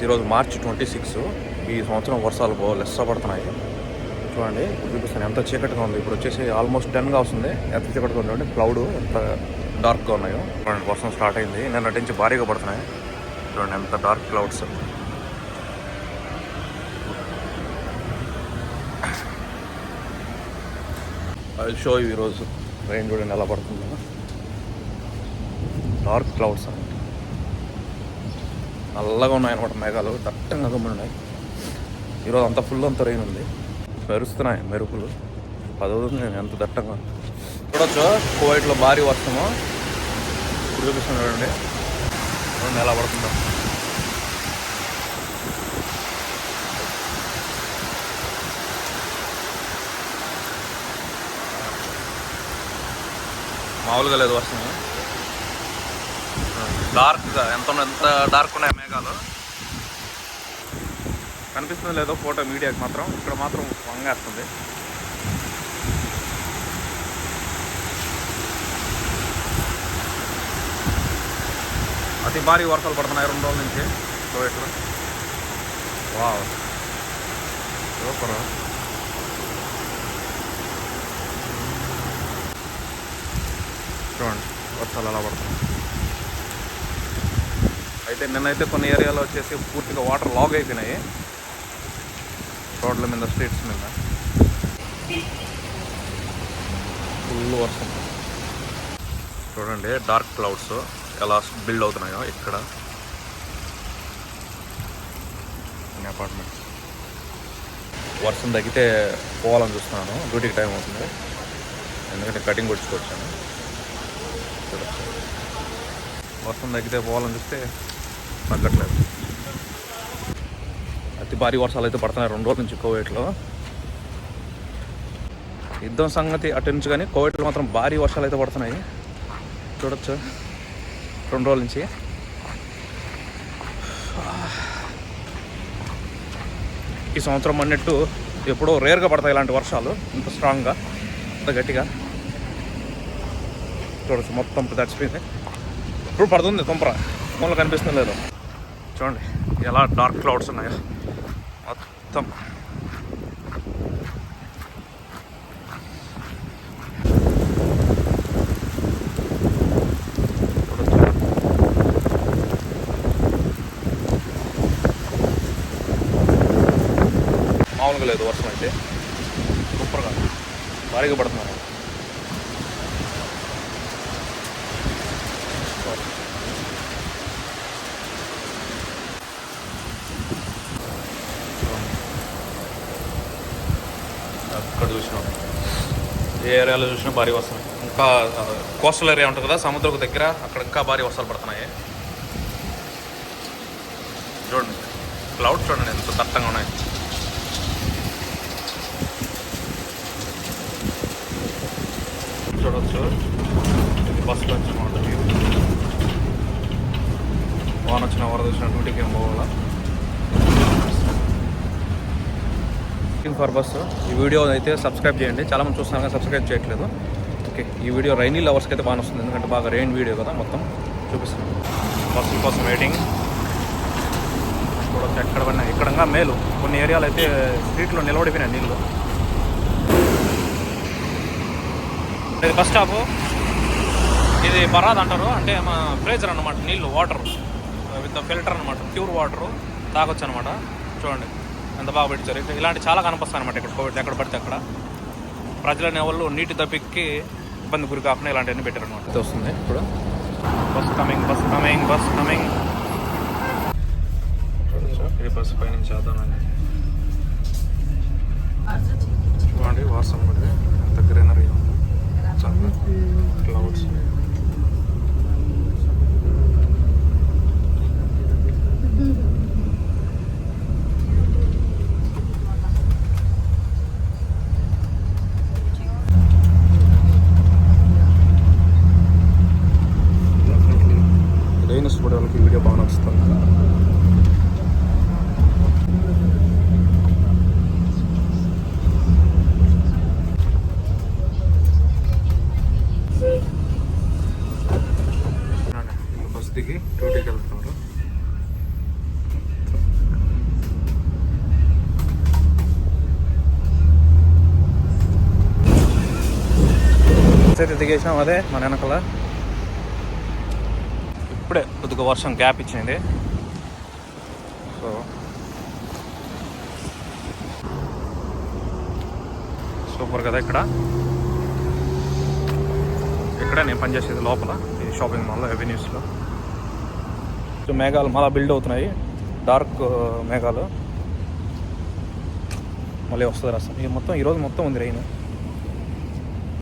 ఈరోజు మార్చి 26. ఈ సంవత్సరం వర్షాలు లెస్స పడుతున్నాయి. చూడండి చూపిస్తాను ఎంత చీకటిగా ఉంది. ఇప్పుడు వచ్చేసి ఆల్మోస్ట్ 10గా వస్తుంది. ఎంత చీకటిగా ఉంది అంటే క్లౌడ్ ఎంత డార్క్గా ఉన్నాయో. చూడండి వర్షం స్టార్ట్ అయింది. నిన్నటి నుంచి భారీగా పడుతున్నాయి. చూడండి ఎంత డార్క్ క్లౌడ్స్. అది షో ఈరోజు రైన్ చూడండి ఎలా పడుతుందో. డార్క్ క్లౌడ్స్ నల్లగా ఉన్నాయన్నమాట. మేఘాలు దట్టంగా ఉన్నాయి. ఈరోజు అంత ఫుల్ అంత రైన్ ఉంది. మెరుస్తున్నాయి మెరుపులు. పదవుతుంది ఎంత దట్టంగా చూడొచ్చు. కువైట్లో భారీ వర్షము ఇప్పుడు చూపిస్తుంది చూడండి. చూడండి ఎలా పడుతుందో. మామూలుగా లేదు వర్షము. డార్క్గా ఎంత డార్క్ ఉన్నాయి మేఘాలు. కనిపిస్తుంది లేదో ఫోటో మీడియాకి మాత్రం. ఇక్కడ మాత్రం వంగేస్తుంది. అతి భారీ వర్షాలు పడుతున్నాయి 2 రోజుల నుంచి కువైట్లో. Wow super. చూడండి వర్షాలు ఎలా పడుతున్నాయి. అయితే నిన్నైతే కొన్ని ఏరియాలో వచ్చేసి పూర్తిగా వాటర్ లాగ్ అయిపోయినాయి రోడ్ల మీద, స్ట్రీట్స్ మీద. ఫుల్ వర్షం. చూడండి డార్క్ క్లౌడ్స్ ఎలా బిల్డ్ అవుతున్నాయో ఇక్కడ. అపార్ట్మెంట్స్. వర్షం తగ్గితే పోవాలని చూస్తున్నాను. డ్యూటీకి టైం అవుతుంది ఎందుకంటే కటింగ్ కొట్టుకొచ్చాను. వర్షం తగ్గితే పోవాలని చూస్తే తగ్గట్లేదు. అతి భారీ వర్షాలు అయితే పడుతున్నాయి 2 రోజుల నుంచి కువైట్లో. యుద్ధం సంగతి అటు నుంచి కానీ కువైట్లో మాత్రం భారీ వర్షాలు అయితే పడుతున్నాయి. చూడొచ్చు 2 రోజుల నుంచి. ఈ సంవత్సరం అన్నట్టు ఎప్పుడో రేర్గా పడతాయి ఇలాంటి వర్షాలు ఇంత స్ట్రాంగ్గా, ఇంత గట్టిగా. చూడొచ్చు మొత్తం తడిచిపోయింది. ఇప్పుడు పడుతుంది తుంపర. ఫోన్లో కనిపిస్తుంది లేదు. చూడండి ఎలా డార్క్ క్లౌడ్స్ ఉన్నాయో మొత్తం. మామూలుగా లేదు వర్షం అయితే. సూపర్గా భారీగా పడుతున్నారు. అక్కడ చూసినాం ఏ ఏరియాలో చూసినా భారీ వర్షం. ఇంకా కోస్టల్ ఏరియా ఉంటుంది కదా సముద్రకు దగ్గర, అక్కడ ఇంకా భారీ వర్షాలు పడుతున్నాయి. చూడండి క్లౌడ్ చూడండి ఎంత దట్టంగా ఉన్నాయి. చూడవచ్చు ఇది బస్సులో వచ్చినమాట. వాన వచ్చిన వరద వచ్చిన డ్యూటీకి ఏం పోవాలా. For bus. ఈ వీడియో అయితే సబ్స్క్రైబ్ చేయండి. చాలామంది చూస్తున్నారు కానీ సబ్స్క్రైబ్ చేయట్లేదు. ఓకే ఈ వీడియో రైనీ లవర్స్కి అయితే బాగా వస్తుంది ఎందుకంటే బాగా రెయిన్ వీడియో కదా. మొత్తం చూపిస్తున్నాను. బస్సుల కోసం వెయిటింగ్. చూడవచ్చు ఎక్కడ పడినా ఇక్కడంగా మేలు. కొన్ని ఏరియాలు అయితే స్ట్రీట్లో నిలబడిపోయినాయి నీళ్ళు. ఇది బస్ స్టాపు. ఇది బరాద్ అంటారు. అంటే మా ఫ్రేజర్ అనమాట. నీళ్ళు వాటర్ విత్ ఫిల్టర్ అనమాట. ప్యూర్ వాటరు తాగొచ్చు అనమాట. చూడండి ఎంత బాగా పెట్టారు. ఇలాంటి చాలా కనిపిస్తాయి అనమాట ఇక్కడ కోవిడ్. ఎక్కడ పడితే అక్కడ ప్రజలు అనేవాళ్ళు నీటి తప్పికి ఇబ్బంది గురి కాకుండా ఇలాంటివన్నీ పెట్టారు అనమాట. వస్తుంది ఇప్పుడు bus coming, bus coming, bus coming. ఈ బస్సు పైనుంచి చేద్దామని. చూడండి వర్షం పడితే ఎంత గ్రీనరీ ఉంది. చాలా క్లౌడ్స్. ఇష్టపడే వాళ్ళకి ఈ వీడియో బాగా నచ్చుతుంది. ఫొటోస్ అయితే దిగేసాం. అదే మన వెనకాల ఇప్పుడే కొద్దిగా వర్షం గ్యాప్ ఇచ్చింది. సో సూపర్ కదా. ఇక్కడ నేను పనిచేసేది లోపల ఈ షాపింగ్ మాల్లో అవెన్యూస్లో. సో మేఘాలు మళ్ళీ బిల్డ్ అవుతున్నాయి, డార్క్ మేఘాలు. మళ్ళీ వస్తుంది రాస్తాం. ఇది మొత్తం ఈరోజు మొత్తం ఉంది రెయిన్.